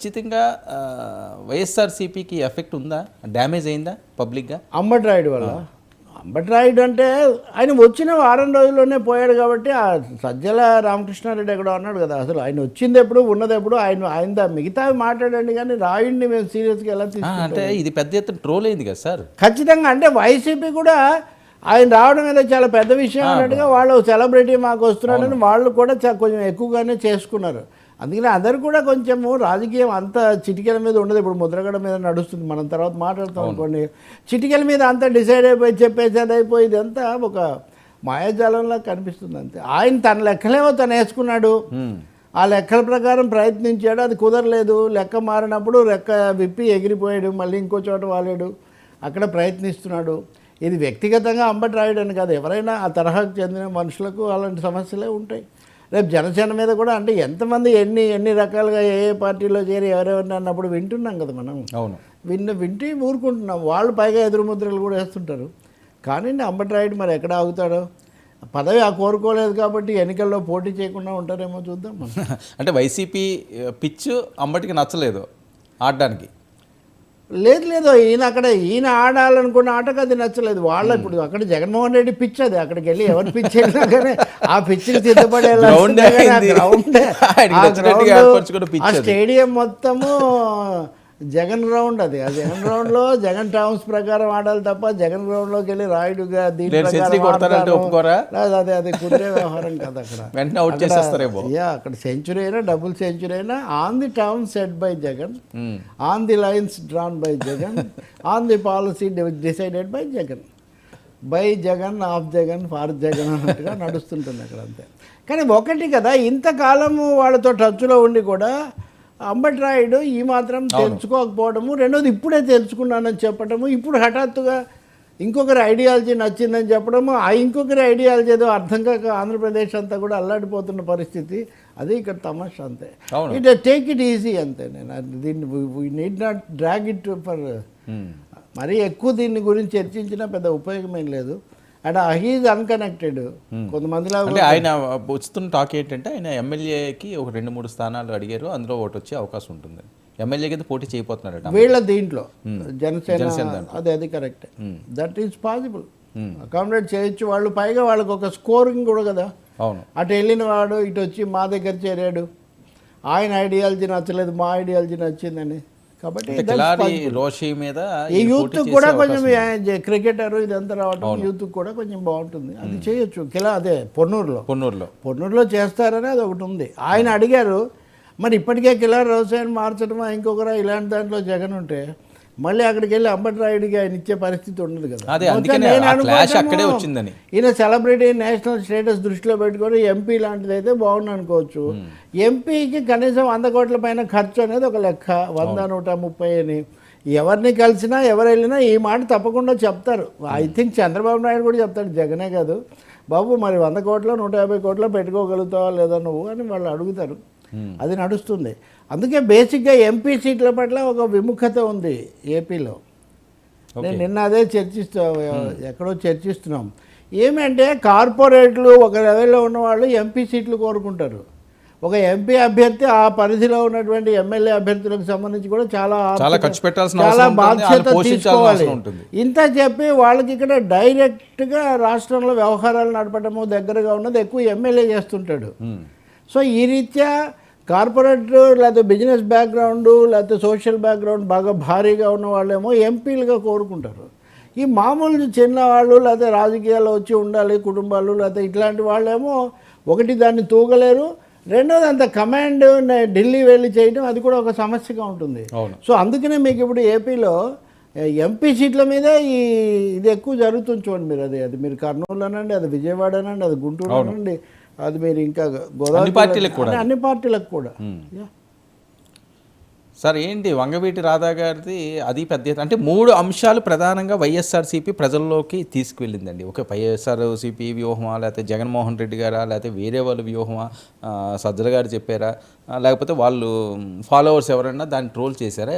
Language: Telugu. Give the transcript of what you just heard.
ఖచ్చితంగా వైఎస్ఆర్సీపీకి ఎఫెక్ట్ ఉందా? డ్యామేజ్ అయిందా పబ్లిక్గా అంబటి రాయుడు వల్ల? అంబటి రాయుడు అంటే ఆయన వచ్చిన వారం రోజుల్లోనే పోయాడు కాబట్టి ఆ సజ్జల రామకృష్ణారెడ్డి ఎక్కడో అన్నాడు కదా, అసలు ఆయన వచ్చింది ఎప్పుడు ఉన్నది ఎప్పుడు ఆయన మిగతావి మాట్లాడండి కానీ రాయుడిని మేము సీరియస్గా ఎలా తీసుకుంటాం? అంటే ఇది పెద్ద ఎత్తున ట్రోల్ అయింది కదా సార్. ఖచ్చితంగా అంటే వైసీపీ కూడా ఆయన రావడం ఏదో చాలా పెద్ద విషయం అన్నట్టుగా వాళ్ళు సెలబ్రిటీ మాకు వస్తున్నాడని వాళ్ళు కూడా కొంచెం ఎక్కువగానే చేసుకున్నారు. అందుకని అందరు కూడా కొంచెము రాజకీయం అంత చిటికెల మీద ఉండదు. ఇప్పుడు ముద్రగడ మీద నడుస్తుంది, మనం తర్వాత మాట్లాడుతాం అనుకోండి. చిటికెల మీద అంతా డిసైడ్ అయిపోయి చెప్పేసేది అయిపోయి ఇదంతా ఒక మాయాజాలంలా కనిపిస్తుంది అంతే. ఆయన తన లెక్కలేమో తను వేసుకున్నాడు, ఆ లెక్కల ప్రకారం ప్రయత్నించాడు, అది కుదరలేదు. లెక్క మారినప్పుడు రెక్క విప్పి ఎగిరిపోయాడు, మళ్ళీ ఇంకో చోట వాలాడు, అక్కడ ప్రయత్నిస్తున్నాడు. ఇది వ్యక్తిగతంగా అంబటి రాయుడు అని కాదు, ఎవరైనా ఆ తరహాకు చెందిన మనుషులకు అలాంటి సమస్యలే ఉంటాయి. రేపు జనసేన మీద కూడా అంటే ఎంతమంది ఎన్ని రకాలుగా ఏ పార్టీలో చేరి ఎవరెవరిని అన్నప్పుడు వింటున్నాం కదా మనం. అవును, వింటి ఊరుకుంటున్నాం. వాళ్ళు పైగా ఎదురు ముద్రలు కూడా వేస్తుంటారు. కానీ అంబటి రాయుడు మరి ఎక్కడ ఆగుతాడో, పదవి కోరుకోలేదు కాబట్టి ఎన్నికల్లో పోటీ చేయకుండా ఉంటారేమో చూద్దాం. అంటే వైసీపీ పిచ్ అంబటికి నచ్చలేదు ఆడడానికి. లేదు ఈయన ఆడాలనుకున్న ఆటకు అది నచ్చలేదు వాళ్ళ. ఇప్పుడు అక్కడ జగన్మోహన్ రెడ్డి పిచ్ అది, అక్కడికి వెళ్ళి ఎవరు పిచ్ అయినా కానీ ఆ పిచ్కి సిద్ధపడేలా ఆ స్టేడియం మొత్తము జగన్ గ్రౌండ్ అది. ఆ జగన్ గ్రౌండ్లో జగన్ టర్మ్స్ ప్రకారం ఆడాలి తప్ప జగన్ గ్రౌండ్లోకి వెళ్ళి రాయుడుగా దీని అదే కుదిరే వ్యవహారం కదా. అక్కడ అక్కడ సెంచురీ అయినా డబుల్ సెంచురీ అయినా on the term set by Jagan, on the lines drawn by Jagan, on the policy decided by Jagan, by Jagan, of Jagan, for Jagan అన్నట్టుగా నడుస్తుంటుంది అక్కడ అంతే. కానీ ఒకటి కదా, ఇంతకాలము వాళ్ళతో టచ్లో ఉండి కూడా అంబటి రాయుడు ఈ మాత్రం తెలుసుకోకపోవడము, రెండోది ఇప్పుడే తెలుసుకున్నానని చెప్పడము, ఇప్పుడు హఠాత్తుగా ఇంకొకరి ఐడియాలజీ నచ్చిందని చెప్పడము, ఆ ఇంకొకరి ఐడియాలజీ ఏదో అర్థం కాక ఆంధ్రప్రదేశ్ అంతా కూడా అల్లాడిపోతున్న పరిస్థితి. అది ఇక్కడ తమాషా అంతే. ఇట్ టేక్ ఇట్ ఈజీ అంతే. నేను దీన్ని we need not drag it for మరీ ఎక్కువ దీన్ని గురించి చర్చించినా పెద్ద ఉపయోగమేం లేదు. అండ్ హీఈస్ అన్కనెక్టెడ్ కొంతమందిలో. అంటే ఆయన వస్తున్న టాక్ ఏంటంటే ఆయన ఎమ్మెల్యేకి ఒక 2-3 స్థానాలు అడిగారు, అందులో ఒకటి వచ్చే అవకాశం ఉంటుంది. ఎమ్మెల్యేకి అయితే పోటీ చేయబోతున్నారట వీళ్ళ దీంట్లో జనసేన. అది correct, that is possible, accommodate చేయొచ్చు వాళ్ళు. పైగా వాళ్ళకి ఒక స్కోరింగ్ కూడా కదా. అవును, అటు వెళ్ళిన వాడు ఇటు వచ్చి మా దగ్గర చేరాడు, ఆయన ఐడియాలజీ నచ్చలేదు, మా ఐడియాలజీ నచ్చిందని. కాబట్టి ఈ యూత్ కూడా కొంచెం క్రికెటర్ ఇదంతా రావడం యూత్ కూడా కొంచెం బాగుంటుంది, అది చేయొచ్చు. అదే పొన్నూరులో చేస్తారని అది ఒకటి ఉంది. ఆయన అడిగారు, మరి ఇప్పటికే కిలారి వ్యవసాయాన్ని మార్చడమా ఇంకొకరా ఇలాంటి దాంట్లో జగన్ ఉంటే మళ్ళీ అక్కడికి వెళ్ళి అంబటి రాయుడికి ఆయన ఇచ్చే పరిస్థితి ఉండదు కదా. ఈయన సెలబ్రిటీ, నేషనల్ స్టేటస్ దృష్టిలో పెట్టుకొని ఎంపీ లాంటిది అయితే బాగుంది అనుకోవచ్చు. ఎంపీకి కనీసం 100 కోట్ల పైన ఖర్చు అనేది ఒక లెక్క, 100-130 అని. ఎవరిని కలిసినా ఎవరు వెళ్ళినా ఈ మాట తప్పకుండా చెప్తారు. ఐ థింక్ చంద్రబాబు నాయుడు కూడా చెప్తాడు, జగనే కాదు బాబు మరి 100 కోట్లు 150 కోట్లు పెట్టుకోగలుగుతావా లేదా నువ్వు అని వాళ్ళు అడుగుతారు. అది నడుస్తుంది. అందుకే బేసిక్గా ఎంపీ సీట్ల పట్ల ఒక విముఖత ఉంది ఏపీలో. నేను నిన్న అదే ఎక్కడో చర్చిస్తున్నాం. ఏమంటే కార్పొరేట్లు ఒక లెవెల్లో ఉన్నవాళ్ళు ఎంపీ సీట్లు కోరుకుంటారు. ఒక ఎంపీ అభ్యర్థి ఆ పరిధిలో ఉన్నటువంటి ఎమ్మెల్యే అభ్యర్థులకు సంబంధించి కూడా చాలా బాధ్యత తీసుకోవాలి. ఇంత చెప్పి వాళ్ళకి ఇక్కడ డైరెక్ట్గా రాష్ట్రంలో వ్యవహారాలు నడపడము దగ్గరగా ఉన్నది ఎక్కువ ఎమ్మెల్యే చేస్తుంటాడు. సో ఈ రీత్యా కార్పొరేట్ లేకపోతే బిజినెస్ బ్యాక్గ్రౌండ్ లేకపోతే సోషల్ బ్యాక్గ్రౌండ్ బాగా భారీగా ఉన్న వాళ్ళేమో ఎంపీలుగా కోరుకుంటారు. ఈ మామూలు చిన్నవాళ్ళు లేకపోతే రాజకీయాల్లో వచ్చి ఉండాలి కుటుంబాలు లేకపోతే ఇట్లాంటి వాళ్ళేమో ఒకటి దాన్ని తూగలేరు, రెండోది అంత కమాండ్ ఢిల్లీ వెళ్ళి చేయడం అది కూడా ఒక సమస్యగా ఉంటుంది. సో అందుకనే మీకు ఇప్పుడు ఏపీలో ఎంపీ సీట్ల మీద ఇది ఎక్కువ జరుగుతుంది చూడండి మీరు. అది మీరు కర్నూలు అనండి, అది విజయవాడ అనండి, అది గుంటూరు అనండి, అది మీరు ఇంకా అన్ని పార్టీలకు కూడా. సార్ ఏంటి వంగవీటి రాధా గారిది అది పెద్ద అంటే 3 అంశాలు ప్రధానంగా వైఎస్ఆర్సీపీ ప్రజల్లోకి తీసుకువెళ్ళిందండి. ఒక వైఎస్ఆర్సీపీ వ్యూహమా, లేకపోతే జగన్మోహన్ రెడ్డి గారా, లేకపోతే వేరే వాళ్ళ వ్యూహమా, సజ్జల గారు చెప్పారా, లేకపోతే వాళ్ళు ఫాలోవర్స్ ఎవరైనా దాన్ని ట్రోల్ చేశారా?